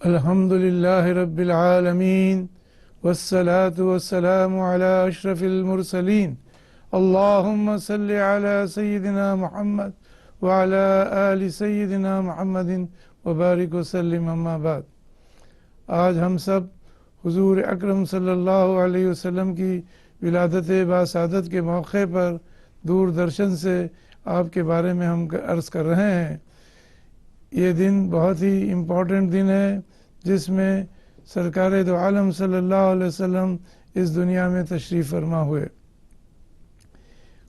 الحمد لله رب العالمين والصلاة والسلام على أشرف المرسلين اللهم صل على سيدنا محمد وعلى آل سيدنا محمد وبارك وسلم اما بعد۔ آج ہم سب حضور اکرم صلی اللہ علیہ وسلم کی ولادت باسعادت کے موقع پر دور درشن سے آپ کے بارے میں ہم عرض کر رہے ہیں۔ یہ دن بہت ہی امپورٹنٹ دن ہے جس میں سرکار دو عالم صلی اللہ علیہ وسلم اس دنیا میں تشریف فرما ہوئے۔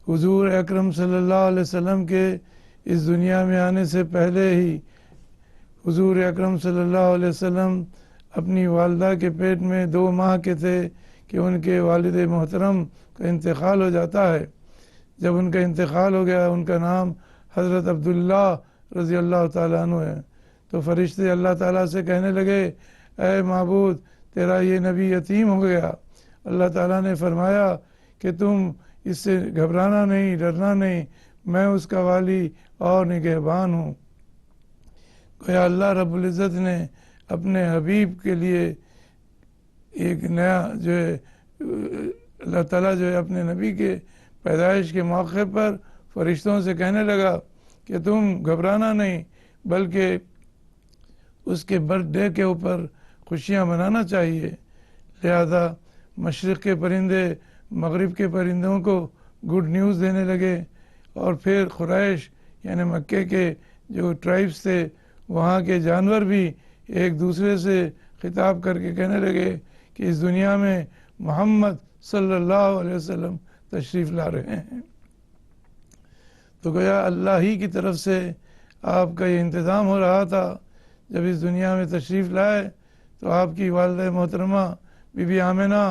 حضور اکرم صلی اللہ علیہ وسلم کے اس دنیا میں آنے سے پہلے ہی حضور اکرم صلی اللہ علیہ وسلم اپنی والدہ کے پیٹ میں 2 ماہ کے تھے کہ ان کے والد محترم کا انتقال ہو جاتا ہے۔ جب ان کا انتقال ہو گیا، ان کا نام حضرت عبداللہ رضی اللہ تعالیٰ عنہ ہے، تو فرشتے اللہ تعالیٰ سے کہنے لگے، اے معبود، تیرا یہ نبی یتیم ہو گیا۔ اللہ تعالیٰ نے فرمایا کہ تم اس سے گھبرانا نہیں، ڈرنا نہیں، میں اس کا والی اور نگہبان ہوں۔ گویا اللہ رب العزت نے اپنے حبیب کے لیے ایک نیا جو ہے اللہ تعالیٰ جو ہے اپنے نبی کے پیدائش کے موقع پر فرشتوں سے کہنے لگا کہ تم گھبرانا نہیں، بلکہ اس کے برتھ ڈے کے اوپر خوشیاں منانا چاہیے۔ لہذا مشرق کے پرندے مغرب کے پرندوں کو گڈ نیوز دینے لگے، اور پھر قریش یعنی مکے کے جو ٹرائبس تھے وہاں کے جانور بھی ایک دوسرے سے خطاب کر کے کہنے لگے کہ اس دنیا میں محمد صلی اللہ علیہ وسلم تشریف لا رہے ہیں۔ تو گویا اللہ ہی کی طرف سے آپ کا یہ انتظام ہو رہا تھا۔ جب اس دنیا میں تشریف لائے تو آپ کی والدہ محترمہ بی بی آمنہ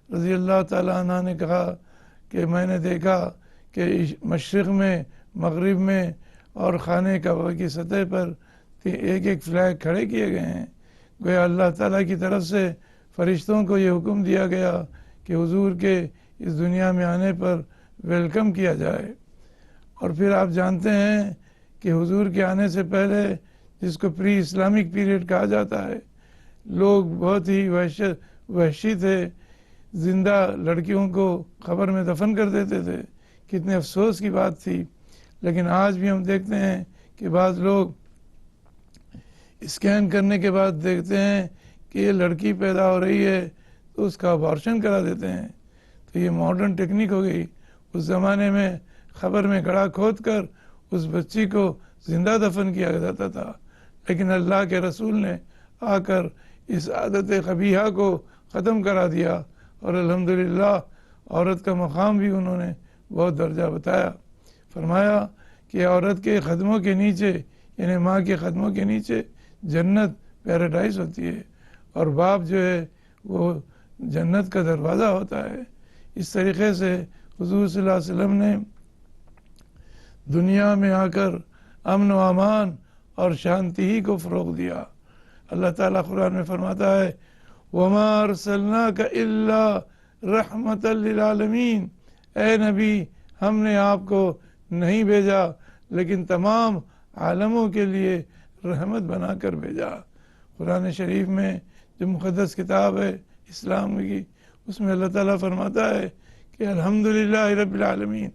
رضی اللہ تعالیٰ عنہ نے کہا کہ میں نے دیکھا کہ مشرق میں، مغرب میں اور خانہ کعبہ کی سطح پر ایک ایک فلیگ کھڑے کیے گئے ہیں۔ گویا اللہ تعالیٰ کی طرف سے فرشتوں کو یہ حکم دیا گیا کہ حضور کے اس دنیا میں آنے پر ویلکم کیا جائے۔ اور پھر آپ جانتے ہیں کہ حضور کے آنے سے پہلے، جس کو پری اسلامک پیریڈ کہا جاتا ہے، لوگ بہت ہی وحشی تھے، زندہ لڑکیوں کو قبر میں دفن کر دیتے تھے۔ کتنے افسوس کی بات تھی۔ لیکن آج بھی ہم دیکھتے ہیں کہ بعض لوگ اسکین کرنے کے بعد دیکھتے ہیں کہ یہ لڑکی پیدا ہو رہی ہے تو اس کا ابارشن کرا دیتے ہیں۔ تو یہ ماڈرن ٹیکنیک ہو گئی۔ اس زمانے میں قبر میں گڑھا کھود کر اس بچی کو زندہ دفن کیا جاتا تھا، لیکن اللہ کے رسول نے آ کر اس عادت قبیحہ کو ختم کرا دیا، اور الحمدللہ عورت کا مقام بھی انہوں نے بہت درجہ بتایا۔ فرمایا کہ عورت کے قدموں کے نیچے، یعنی ماں کے قدموں کے نیچے جنت پیراڈائز ہوتی ہے، اور باپ جو ہے وہ جنت کا دروازہ ہوتا ہے۔ اس طریقے سے حضور صلی اللہ علیہ وسلم نے دنیا میں آ کر امن و امان اور شانتی ہی کو فروغ دیا۔ اللہ تعالیٰ قرآن میں فرماتا ہے، وَمَا أَرْسَلْنَاكَ إِلَّا رَحْمَةً لِلْعَالَمِينَ، اے نبی، ہم نے آپ کو نہیں بھیجا لیکن تمام عالموں کے لیے رحمت بنا کر بھیجا۔ قرآن شریف میں جو مقدس کتاب ہے اسلام کی، اس میں اللہ تعالیٰ فرماتا ہے کہ الحمدللہ رب العالمین،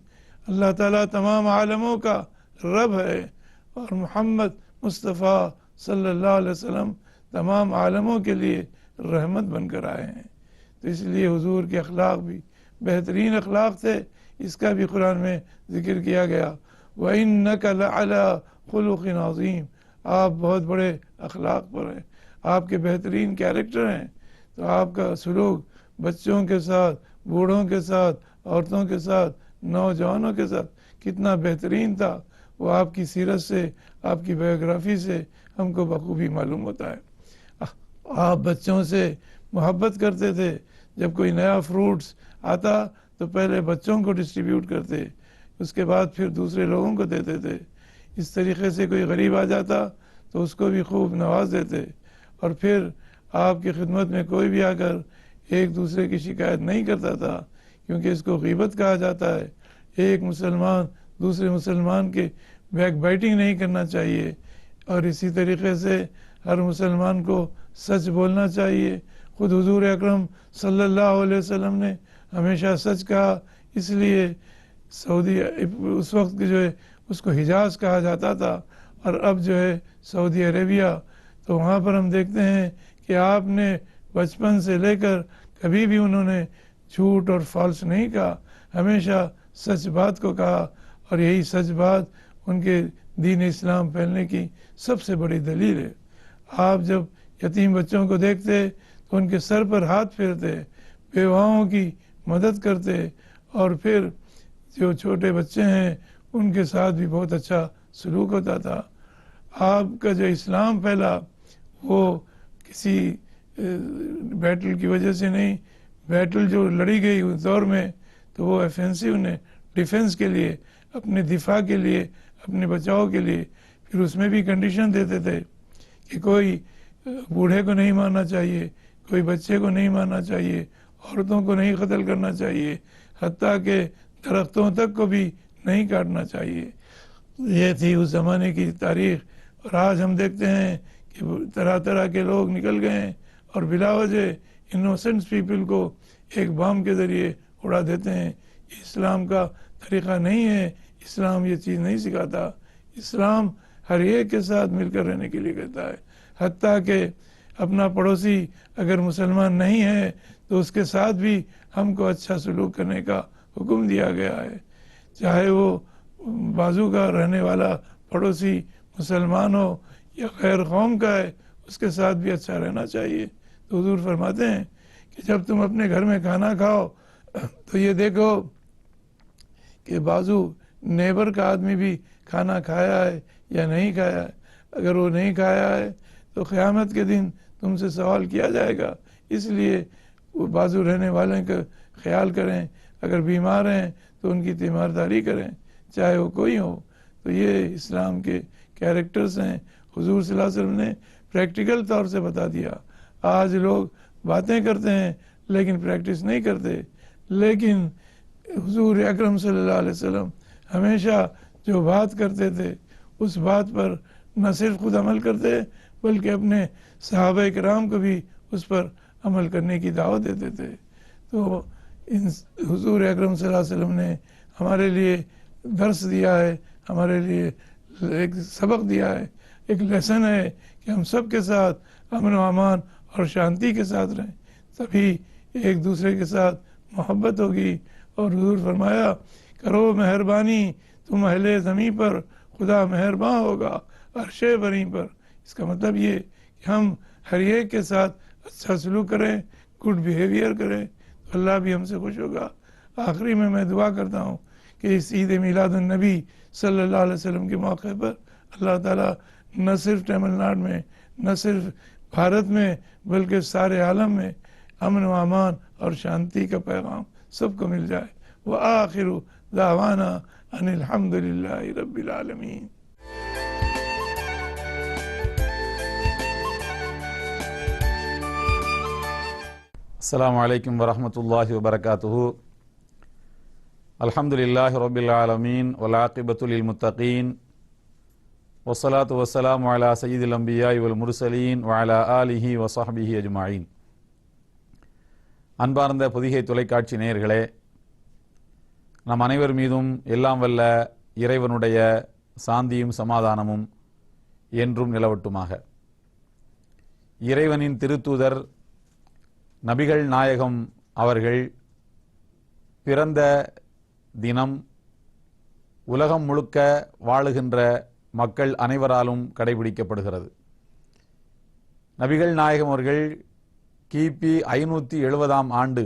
اللہ تعالیٰ تمام عالموں کا رب ہے، اور محمد مصطفیٰ صلی اللہ علیہ وسلم تمام عالموں کے لیے رحمت بن کر آئے ہیں۔ تو اس لیے حضور کے اخلاق بھی بہترین اخلاق تھے، اس کا بھی قرآن میں ذکر کیا گیا، وَإِنَّكَ لَعَلَىٰ خُلُقٍ عَظِيمٍ، آپ بہت بڑے اخلاق پر ہیں، آپ کے بہترین کیریکٹر ہیں۔ تو آپ کا سلوک بچوں کے ساتھ، بوڑھوں کے ساتھ، عورتوں کے ساتھ، نوجوانوں کے ساتھ کتنا بہترین تھا، وہ آپ کی سیرت سے، آپ کی بایوگرافی سے ہم کو بخوبی معلوم ہوتا ہے۔ آپ بچوں سے محبت کرتے تھے، جب کوئی نیا فروٹس آتا تو پہلے بچوں کو ڈسٹریبیوٹ کرتے، اس کے بعد پھر دوسرے لوگوں کو دیتے تھے۔ اس طریقے سے کوئی غریب آ جاتا تو اس کو بھی خوب نواز دیتے، اور پھر آپ کی خدمت میں کوئی بھی آ کر ایک دوسرے کی شکایت نہیں کرتا تھا، کیونکہ اس کو غیبت کہا جاتا ہے۔ ایک مسلمان دوسرے مسلمان کے بیک بائٹنگ نہیں کرنا چاہیے، اور اسی طریقے سے ہر مسلمان کو سچ بولنا چاہیے. خود حضور اکرم صلی اللہ علیہ وسلم نے ہمیشہ سچ کہا. اس لیے سعودی اس وقت جو ہے اس کو حجاز کہا جاتا تھا، اور اب جو ہے سعودی عربیہ. تو وہاں پر ہم دیکھتے ہیں کہ آپ نے بچپن سے لے کر کبھی بھی انہوں نے جھوٹ اور فالس نہیں کہا، ہمیشہ سچ بات کو کہا. اور یہی سچ بات ان کے دین اسلام پھیلنے کی سب سے بڑی دلیل ہے. آپ جب یتیم بچوں کو دیکھتے تو ان کے سر پر ہاتھ پھیرتے، بیواؤں کی مدد کرتے، اور پھر جو چھوٹے بچے ہیں ان کے ساتھ بھی بہت اچھا سلوک ہوتا تھا. آپ کا جو اسلام پھیلا وہ کسی بیٹل کی وجہ سے نہیں. بیٹل جو لڑی گئی اس دور میں تو وہ ایفینسیو نے ڈیفنس کے لیے، اپنے دفاع کے لیے، اپنے بچاؤ کے لیے. پھر اس میں بھی کنڈیشن دیتے تھے کہ کوئی بوڑھے کو نہیں مارنا چاہیے، کوئی بچے کو نہیں مارنا چاہیے، عورتوں کو نہیں قتل کرنا چاہیے، حتیٰ کہ درختوں تک کو بھی نہیں کاٹنا چاہیے. یہ تھی اس زمانے کی تاریخ. اور آج ہم دیکھتے ہیں کہ طرح طرح کے لوگ نکل گئے ہیں اور بلا وجہ انوسنٹ پیپل کو ایک بام کے ذریعے اڑا دیتے ہیں. یہ اسلام کا طریقہ نہیں ہے. اسلام یہ چیز نہیں سکھاتا. اسلام ہر ایک کے ساتھ مل کر رہنے کے لیے کہتا ہے. حتیٰ کہ اپنا پڑوسی اگر مسلمان نہیں ہے تو اس کے ساتھ بھی ہم کو اچھا سلوک کرنے کا حکم دیا گیا ہے. چاہے وہ بازو کا رہنے والا پڑوسی مسلمان ہو یا غیر قوم کا ہے، اس کے ساتھ بھی اچھا رہنا چاہیے. تو حضور فرماتے ہیں کہ جب تم اپنے گھر میں کھانا کھاؤ تو یہ دیکھو کہ بازو نیبر کا آدمی بھی کھانا کھایا ہے یا نہیں کھایا ہے. اگر وہ نہیں کھایا ہے تو قیامت کے دن تم سے سوال کیا جائے گا. اس لیے وہ بازو رہنے والوں کا خیال کریں. اگر بیمار ہیں تو ان کی تیمارداری کریں، چاہے وہ کوئی ہو. تو یہ اسلام کے کیریکٹرز ہیں. حضور صلی اللہ علیہ وسلم نے پریکٹیکل طور سے بتا دیا. آج لوگ باتیں کرتے ہیں لیکن پریکٹس نہیں کرتے. لیکن حضور اکرم صلی اللہ علیہ وسلم ہمیشہ جو بات کرتے تھے اس بات پر نہ صرف خود عمل کرتے بلکہ اپنے صحابہ کرام کو بھی اس پر عمل کرنے کی دعوت دیتے تھے. تو حضور اکرم صلی اللہ علیہ وسلم نے ہمارے لیے درس دیا ہے، ہمارے لیے ایک سبق دیا ہے، ایک لیسن ہے کہ ہم سب کے ساتھ امن و امان اور شانتی کے ساتھ رہیں، تبھی ایک دوسرے کے ساتھ محبت ہوگی. اور حضور فرمایا کرو مہربانی تم اہل زمین پر، خدا مہرباں ہوگا عرش بری پر. اس کا مطلب یہ کہ ہم ہر ایک کے ساتھ اچھا سلوک کریں، گڈ بیہیویئر کریں تو اللہ بھی ہم سے خوش ہوگا. آخری میں دعا کرتا ہوں کہ اس عید میلاد النبی صلی اللہ علیہ وسلم کے موقع پر اللہ تعالیٰ نہ صرف تمل ناڈو میں، نہ صرف بھارت میں، بلکہ سارے عالم میں امن و امان اور شانتی کا پیغام سب کو مل جائے. وآخر دعوانا ان الحمد للہ رب العالمین. السلام علیکم ورحمۃ اللہ وبرکاتہ. الحمدللہ رب العالمین والعاقبۃ للمتقین والصلاۃ والسلام علی سید الانبیاء والمرسلین وعلی آلہ وصحبہ اجمعین. அன்பார்ந்த பொதிகை தொலைக்காட்சி நேயர்களே, நம் அனைவர் மீதும் எல்லாம் வல்ல இறைவனுடைய சாந்தியும் சமாதானமும் என்றும் நிலவட்டுமாக. இறைவனின் திருத்தூதர் நபிகள் நாயகம் அவர்கள் பிறந்த தினம் உலகம் முழுக்க வாழுகின்ற மக்கள் அனைவராலும் கடைபிடிக்கப்படுகிறது. நபிகள் நாயகம் அவர்கள் கிபி 570 ஆண்டு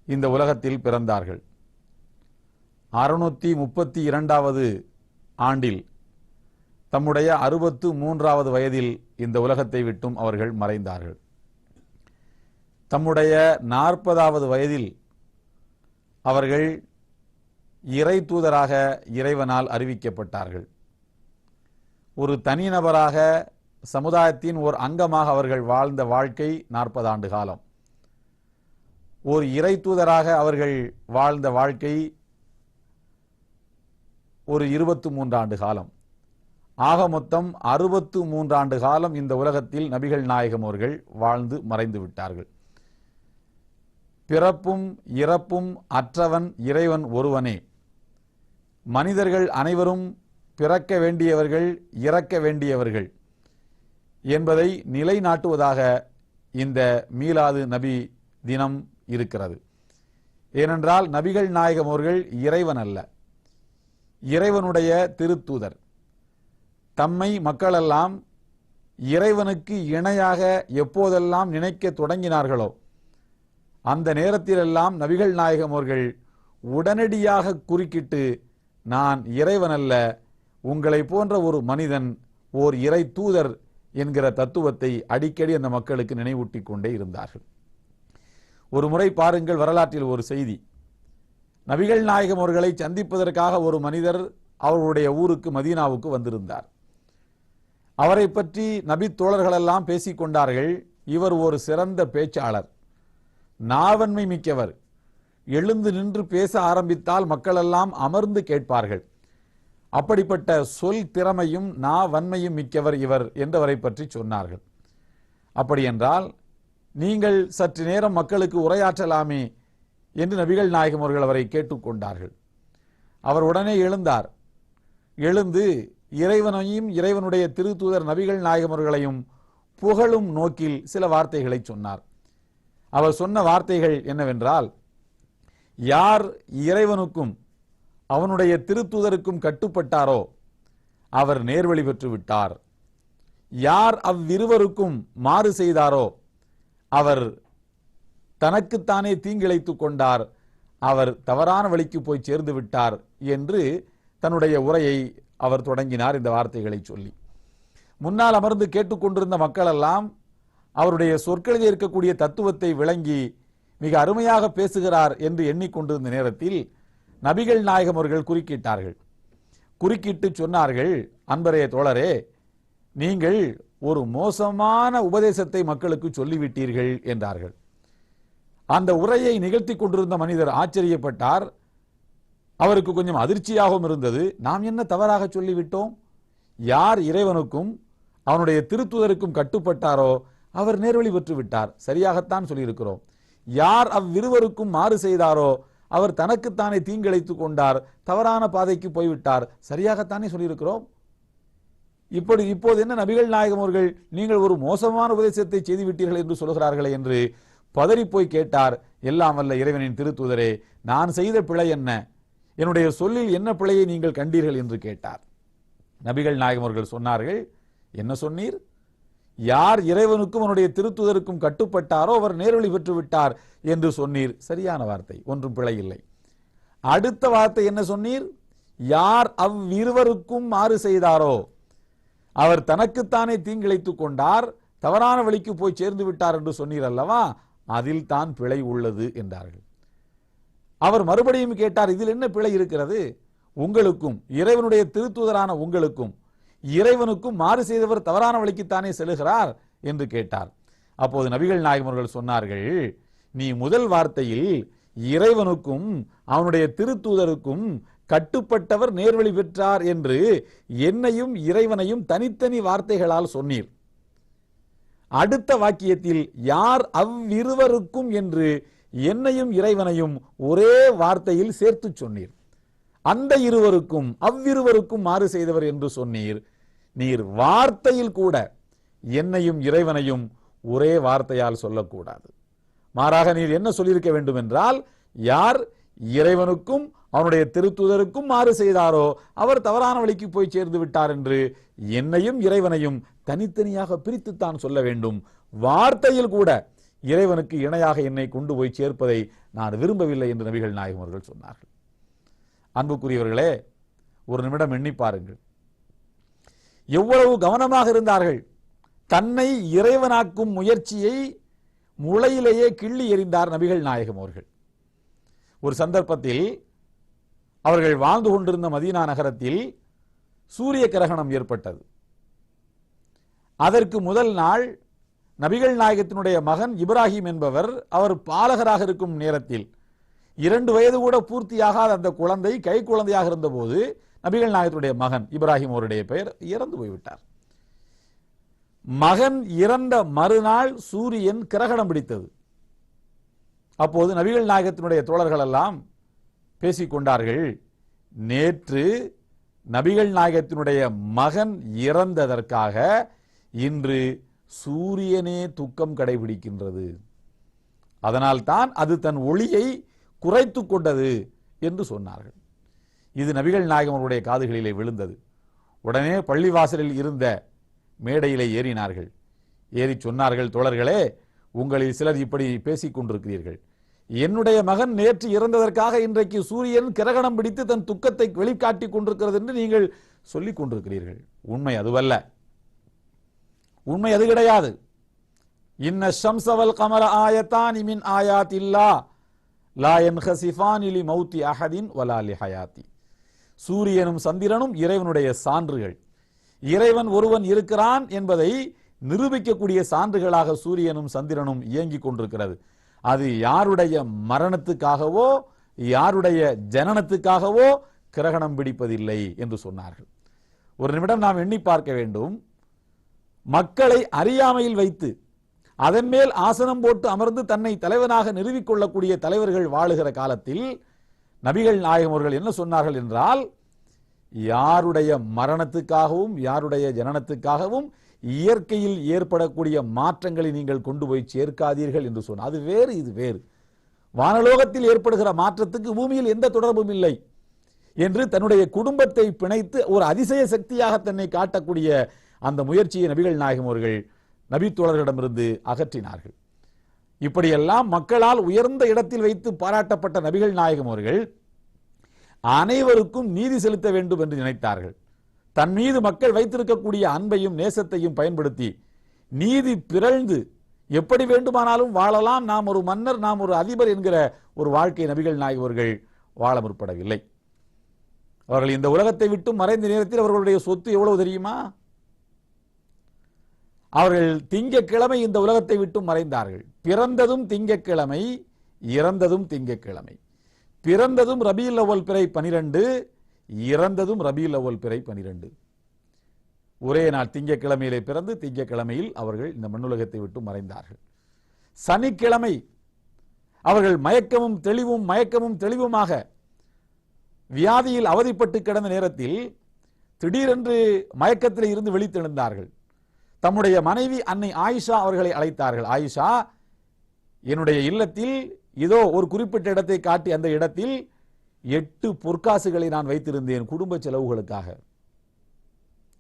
இந்த உலகத்தில் பிறந்தார்கள். 632வது ஆண்டில் தம்முடைய 63வது வயதில் இந்த உலகத்தை விட்டும் அவர்கள் மறைந்தார்கள். தம்முடைய 40வது வயதில் அவர்கள் இறை தூதராக இறைவனால் அறிவிக்கப்பட்டார்கள். ஒரு தனிநபராக சமுதாயத்தின் ஒரு அங்கமாக அவர்கள் வாழ்ந்த வாழ்க்கை 40 ஆண்டு காலம். ஒரு இறை தூதராக அவர்கள் வாழ்ந்த வாழ்க்கை ஒரு 23 ஆண்டு காலம். ஆக மொத்தம் 63 ஆண்டு காலம் இந்த உலகத்தில் நபிகள் நாயகம் அவர்கள் வாழ்ந்து மறைந்து விட்டார்கள். பிறப்பும் இறப்பும் அற்றவன் இறைவன் ஒருவனே. மனிதர்கள் அனைவரும் பிறக்க வேண்டியவர்கள், இறக்க வேண்டியவர்கள் என்பதை நிலைநாட்டுவதாக இந்த மீலாது நபி தினம் இருக்கிறது. ஏனென்றால் நபிகள் நாயகம் அவர்கள் இறைவன் அல்ல, இறைவனுடைய திருத்தூதர். தம்மை மக்களெல்லாம் இறைவனுக்கு இணையாக எப்போதெல்லாம் நினைக்க தொடங்கினார்களோ அந்த நேரத்திலெல்லாம் நபிகள் நாயகம் அவர்கள் உடனடியாக குறுக்கிட்டு, நான் இறைவன் அல்ல, உங்களை போன்ற ஒரு மனிதன், ஓர் இறை தூதர் என்கிற தத்துவத்தை அடிக்கடி அந்த மக்களுக்கு நினைவூட்டி கொண்டே இருந்தார்கள். ஒரு முறை பாருங்கள், வரலாற்றில் ஒரு செய்தி. நபிகள் நாயகம் அவர்களை சந்திப்பதற்காக ஒரு மனிதர் அவருடைய ஊருக்கு மதீனாவுக்கு வந்திருந்தார். அவரை பற்றி நபி தோழர்களெல்லாம் பேசிக்கொண்டார்கள். இவர் ஒரு சிறந்த பேச்சாளர், நாவன்மை மிக்கவர், எழுந்து நின்று பேச ஆரம்பித்தால் மக்களெல்லாம் அமர்ந்து கேட்பார்கள். அப்படிப்பட்ட சொல் திறமையும் நாவன்மையும் மிக்கவர் இவர் என்றவரை பற்றி சொன்னார்கள். அப்படியென்றால் நீங்கள் சற்று நேரம் மக்களுக்கு உரையாற்றலாமே என்று நபிகள் நாயகம் அவர்கள் அவரை கேட்டுக்கொண்டார்கள். அவர் உடனே எழுந்தார். எழுந்து இறைவனையும் இறைவனுடைய திருத்தூதர் நபிகள் நாயகம் அவர்களையும் புகழும் நோக்கில் சில வார்த்தைகளை சொன்னார். அவர் சொன்ன வார்த்தைகள் என்னவென்றால், யார் இறைவனுக்கும் அவனுடைய திருத்தூதருக்கும் கட்டுப்பட்டாரோ அவர் நேர்வழி பெற்று விட்டார். யார் அவ்விருவருக்கும் மாறு செய்தாரோ அவர் தனக்குத்தானே தீங்கிழைத்துக் கொண்டார், அவர் தவறான வழிக்கு போய் சேர்ந்து விட்டார் என்று தன்னுடைய உரையை அவர் தொடங்கினார். இந்த வார்த்தைகளை சொல்லி முன்னால் அமர்ந்து கேட்டுக்கொண்டிருந்த மக்களெல்லாம் அவருடைய சொற்களில் இருக்கக்கூடிய தத்துவத்தை விளங்கி மிக அருமையாக பேசுகிறார் என்று எண்ணிக்கொண்டிருந்த நேரத்தில் நபிகள் நாயகம் அவர்கள் குறுக்கிட்டார்கள். குறுக்கிட்டு சொன்னார்கள், அன்பரே தோழரே, நீங்கள் ஒரு மோசமான உபதேசத்தை மக்களுக்கு சொல்லிவிட்டீர்கள் என்றார்கள். அந்த உரையை நிகழ்த்தி கொண்டிருந்த மனிதர் ஆச்சரியப்பட்டார். அவருக்கு கொஞ்சம் அதிர்ச்சியாகவும் இருந்தது. நாம் என்ன தவறாக சொல்லிவிட்டோம்? யார் இறைவனுக்கும் அவனுடைய திருத்துதருக்கும் கட்டுப்பட்டாரோ அவர் நேர்வழி பெற்று விட்டார், சரியாகத்தான் சொல்லியிருக்கிறோம். யார் அவ்விருவருக்கும் மாறு செய்தாரோ அவர் தனக்குத்தானே தீங்கிழைத்துக் கொண்டார், தவறான பாதைக்கு போய்விட்டார், சரியாகத்தானே சொல்லியிருக்கிறோம். இப்போது என்ன நபிகள் நாயகம் அவர்கள் நீங்கள் ஒரு மோசமான உபதேசத்தை செய்துவிட்டீர்கள் என்று சொல்கிறார்களே என்று பதறிப்போய் கேட்டார். எல்லாம் வல்ல இறைவனின் திருத்தூதரே, நான் செய்த பிழை என்ன, என்னுடைய சொல்லில் என்ன பிழையை நீங்கள் கண்டீர்கள் என்று கேட்டார். நபிகள் நாயகம் அவர்கள் சொன்னார்கள், என்ன சொன்னீர்? யார் இறைவனுக்கும் அவனுடைய திருத்தூதருக்கும் கட்டுப்பட்டாரோ அவர் நேர்வழி பெற்று விட்டார் என்று சொன்னீர். சரியான வார்த்தை, ஒன்றும் பிழை இல்லை. அடுத்த வார்த்தை என்ன சொன்னீர்? யார் அவ்விருவருக்கும் மாறு செய்தாரோ அவர் தனக்குத்தானே தீங்கிழைத்துக் கொண்டார், தவறான வழிக்கு போய் சேர்ந்து விட்டார் என்று சொன்னீர் அல்லவா, அதில் தான் பிழை உள்ளது என்றார்கள். அவர் மறுபடியும் கேட்டார், இதில் என்ன பிழை இருக்கிறது? உங்களுக்கும் இறைவனுடைய திருத்தூதரான உங்களுக்கும் இறைவனுக்கும் மாறு செய்தவர் தவறான வழிக்குத்தானே செல்கிறார் என்று கேட்டார். அப்போது நபிகள் நாயகம் அவர்கள் சொன்னார்கள், நீ முதல் வார்த்தையில் இறைவனுக்கும் அவனுடைய திருத்தூதருக்கும் கட்டுப்பட்டவர் நேர்வழி பெற்றார் என்று என்னையும் இறைவனையும் தனித்தனி வார்த்தைகளால் சொன்னீர். அடுத்த வாக்கியத்தில் யார் அவ்விருவருக்கும் என்று என்னையும் இறைவனையும் ஒரே வார்த்தையில் சேர்த்து சொன்னீர். அந்த இருவருக்கும் அவ்விருவருக்கும் மாறு செய்தவர் என்று சொன்னீர். நீர் வார்த்தையில் கூட என்னையும் இறைவனையும் ஒரே வார்த்தையால் சொல்லக்கூடாது. மாறாக நீர் என்ன சொல்லியிருக்க வேண்டும் என்றால், யார் இறைவனுக்கும் அவனுடைய திருத்தூதருக்கும் மாறு செய்தாரோ அவர் தவறான வழிக்கு போய் சேர்ந்து விட்டார் என்று என்னையும் இறைவனையும் தனித்தனியாக பிரித்துத்தான் சொல்ல வேண்டும். வார்த்தையில் கூட இறைவனுக்கு இணையாக என்னை கொண்டு போய் சேர்ப்பதை நான் விரும்பவில்லை என்று நபிகள் நாயகம் அவர்கள் சொன்னார்கள். அன்புக்குரியவர்களே, ஒரு நிமிடம் எண்ணி பாருங்கள், எவ்வளவு கவனமாக இருந்தார்கள். தன்னை இறைவனாக்கும் முயற்சியை முளையிலேயே கிள்ளி எறிந்தார் நபிகள் நாயகம் அவர்கள். ஒரு சந்தர்ப்பத்தில் அவர்கள் வாழ்ந்து கொண்டிருந்த மதீனா நகரத்தில் சூரிய கிரகணம் ஏற்பட்டது. அதற்கு முதல் நாள் நபிகள் நாயகத்தினுடைய மகன் இப்ராஹிம் என்பவர், அவர் பாலகராக இருக்கும் நேரத்தில் 2 வயது கூட பூர்த்தியாகாத அந்த குழந்தை கை குழந்தையாக இருந்தபோது நபிகள் நாயகத்துடைய மகன் இப்ராஹிம் அவருடைய பெயர் இறந்து போய்விட்டார். மகன் இறந்த மறுநாள் சூரியன் கிரகணம் பிடித்தது. அப்போது நபிகள் நாயகத்தினுடைய தோழர்கள் எல்லாம் பேசிக்கொண்டார்கள், நேற்று நபிகள் நாயகத்தினுடைய மகன் இறந்ததற்காக இன்று சூரியனே துக்கம் கடைபிடிக்கின்றது, அதனால்தான் அது தன் ஒளியை குறைத்து கொண்டது என்று சொன்னார்கள். இது நபிகள் நாயகம் அவருடைய காதுகளிலே விழுந்தது. உடனே பள்ளிவாசலில் இருந்த மேடையிலே ஏறினார்கள். ஏறி சொன்னார்கள், தோழர்களே, உங்களில் சிலர் இப்படி பேசிக் கொண்டிருக்கிறீர்கள். என்னுடைய மகன் நேற்று இறந்ததற்காக இன்றைக்கு சூரியன் கிரகணம் பிடித்து தன் துக்கத்தை வெளிக்காட்டிக் கொண்டிருக்கிறது என்று நீங்கள் சொல்லிக் கொண்டிருக்கிறீர்கள். உண்மை அதுவல்ல, உண்மை அது கிடையாது. இன்ன ஷம்ஸ வல் கமர ஆயத்தானி மின் ஆயாத்தில்லாஹ் லா யன்ஹஸிஃபானி லிமௌத்தி அஹதின் வலா லிஹயாத்தி. சூரியனும் சந்திரனும் இறைவனுடைய சான்றுகள். இறைவன் ஒருவன் இருக்கிறான் என்பதை நிரூபிக்கக்கூடிய சான்றுகளாக சூரியனும் சந்திரனும் இயங்கிக் கொண்டிருக்கிறது. அது யாருடைய மரணத்துக்காகவோ யாருடைய ஜனனத்துக்காகவோ கிரகணம் பிடிப்பதில்லை என்று சொன்னார்கள். ஒரு நிமிடம் நாம் எண்ணி பார்க்க வேண்டும். மக்களை அறியாமையில் வைத்து அதன் மேல் ஆசனம் போட்டு அமர்ந்து தன்னை தலைவனாக நிறுவிக்கொள்ளக்கூடிய தலைவர்கள் வாழுகிற காலத்தில் நபிகள் நாயகம் அவர்கள் என்ன சொன்னார்கள் என்றால், யாருடைய மரணத்துக்காகவும் யாருடைய ஜனனத்துக்காகவும் இயற்கையில் ஏற்படக்கூடிய மாற்றங்களை நீங்கள் கொண்டு போய் சேர்க்காதீர்கள் என்று சொன்னார். அது வேறு, இது வேறு. வானலோகத்தில் ஏற்படுகிற மாற்றத்துக்கு பூமியில் எந்த தொடர்பும் இல்லை என்று தன்னுடைய குடும்பத்தை பிணைத்து ஒரு அதிசய சக்தியாக தன்னை காட்டக்கூடிய அந்த முயற்சியை நபிகள் நாயகம் அவர்கள் நபித்தோழர்களிடமிருந்து அகற்றினார்கள். இப்படியெல்லாம் மக்களால் உயர்ந்த இடத்தில் வைத்து பாராட்டப்பட்ட நபிகள் நாயகம் அவர்கள் அனைவருக்கும் நீதி செலுத்த வேண்டும் என்று நினைத்தார்கள். தன் மீது மக்கள் வைத்திருக்கக்கூடிய அன்பையும் நேசத்தையும் பயன்படுத்தி நீதி பிறழ்ந்து எப்படி வேண்டுமானாலும் வாழலாம், நாம் ஒரு மன்னர், நாம் ஒரு அதிபர் என்கிற ஒரு வாழ்க்கை நபிகள் நாயகம் அவர்கள் வாழ முற்படவில்லை. அவர்கள் இந்த உலகத்தை விட்டு மறைந்த நேரத்தில் அவர்களுடைய சொத்து எவ்வளவு தெரியுமா? அவர்கள் திங்கட்கிழமை இந்த உலகத்தை விட்டு மறைந்தார்கள். பிறந்ததும் திங்கட்கிழமை, இறந்ததும் திங்கட்கிழமை. பிறந்ததும் ரபியுல் அவ்வல் பிறை 12, இறந்ததும் ரபியுல் அவ்வல் பிறை 12. ஒரே நாள் திங்கட்கிழமையிலே பிறந்து திங்கட்கிழமையில் அவர்கள் இந்த மண்ணுலகத்தை விட்டு மறைந்தார்கள். சனிக்கிழமை அவர்கள் மயக்கமும் தெளிவுமாக வியாதியில் அவதிப்பட்டு கிடந்த நேரத்தில் திடீரென்று மயக்கத்தில் இருந்து விழித்தெழுந்தார்கள். தம்முடைய மனைவி அன்னை ஆயிஷா அவர்களை அழைத்தார்கள். ஆயிஷா, என்னுடைய இல்லத்தில் இதோ ஒரு குறிப்பிட்ட இடத்தை காட்டி அந்த இடத்தில் 8 பொற்காசுகளை நான் வைத்திருந்தேன் குடும்ப செலவுகளுக்காக,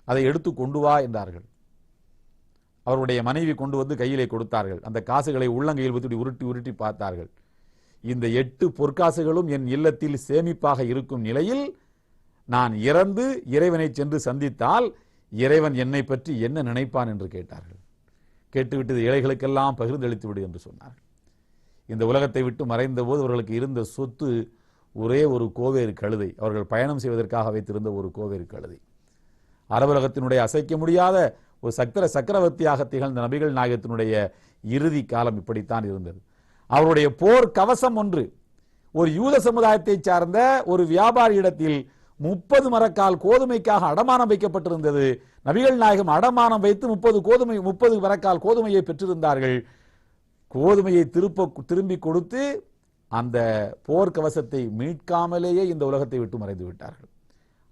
அதை எடுத்து கொண்டு வா என்றார்கள். அவருடைய மனைவி கொண்டு வந்து கையிலே கொடுத்தார்கள். அந்த காசுகளை உள்ளங்கையில் உருட்டி உருட்டி பார்த்தார்கள். இந்த 8 பொற்காசுகளும் என் இல்லத்தில் சேமிப்பாக இருக்கும் நிலையில் நான் இறந்து இறைவனை சென்று சந்தித்தால் இறைவன் என்னை பற்றி என்ன நினைப்பான் என்று கேட்டார்கள். கேட்டுவிட்டு ஏழைகளுக்கெல்லாம் பகிர்ந்தளித்து விடு என்று சொன்னார்கள். இந்த உலகத்தை விட்டு மறைந்த போது அவர்களுக்கு இருந்த சொத்து ஒரே ஒரு கோவேறு கழுதை, அவர்கள் பயணம் செய்வதற்காக வைத்திருந்த ஒரு கோவேறு கழுதை. அரபுலகத்தினுடைய அசைக்க முடியாத ஒரு சக்கரவர்த்தியாக திகழ்ந்த நபிகள் நாயகத்தினுடைய இறுதி காலம் இப்படித்தான் இருந்தது. அவருடைய போர் கவசம் ஒன்று ஒரு யூத சமுதாயத்தை சார்ந்த ஒரு வியாபாரி இடத்தில் 30 மரக்கால் கோதுமைக்காக அடமானம் வைக்கப்பட்டிருந்தது. நபிகள் நாயகம் அடமானம் வைத்து 30 மரக்கால் கோதுமையை பெற்றிருந்தார்கள். கோதுமையை திரும்பி கொடுத்து அந்த போர் கவசத்தை மீட்காமலேயே இந்த உலகத்தை விட்டு மறைந்து விட்டார்கள்.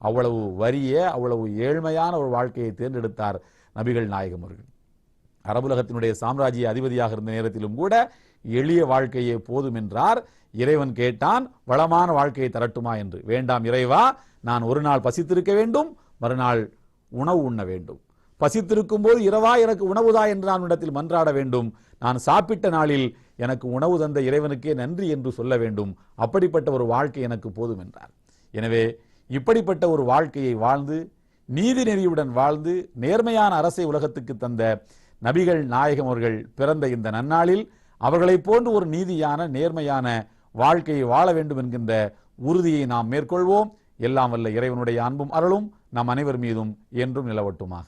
அவ்வளவு வறிய, அவ்வளவு ஏழ்மையான ஒரு வாழ்க்கையை தேர்ந்தெடுத்தார் நபிகள் நாயகம் அவர்கள். அரபுலகத்தினுடைய சாம்ராஜ்ய அதிபதியாக இருந்த நேரத்திலும் கூட எளிய வாழ்க்கையே போதும் என்றார். இறைவன் கேட்டான், வளமான வாழ்க்கையை தரட்டுமா என்று. வேண்டாம் இறைவா, நான் ஒரு நாள் பசித்திருக்க வேண்டும், மறுநாள் உணவு உண்ண வேண்டும். பசித்திருக்கும் போது இரவா எனக்கு உணவுதா என்று நான் இடத்தில் மன்றாட வேண்டும். நான் சாப்பிட்ட நாளில் எனக்கு உணவு தந்த இறைவனுக்கே நன்றி என்று சொல்ல வேண்டும். அப்படிப்பட்ட ஒரு வாழ்க்கை எனக்கு போதும் என்றார். எனவே இப்படிப்பட்ட ஒரு வாழ்க்கையை வாழ்ந்து நீதி நெறியுடன் வாழ்ந்து நேர்மையான அரசை உலகத்துக்கு தந்த நபிகள் நாயகம் அவர்கள் பிறந்த இந்த நன்னாளில் அவர்களைப் போன்று ஒரு நீதியான நேர்மையான வாழ்க்கையை வாழ வேண்டும் என்கின்ற உறுதியை நாம் மேற்கொள்வோம். எல்லாம் வல்ல இறைவனுடைய அன்பும் அருளும் நம் அனைவர் மீதும் என்றும் நிலவட்டுமாக.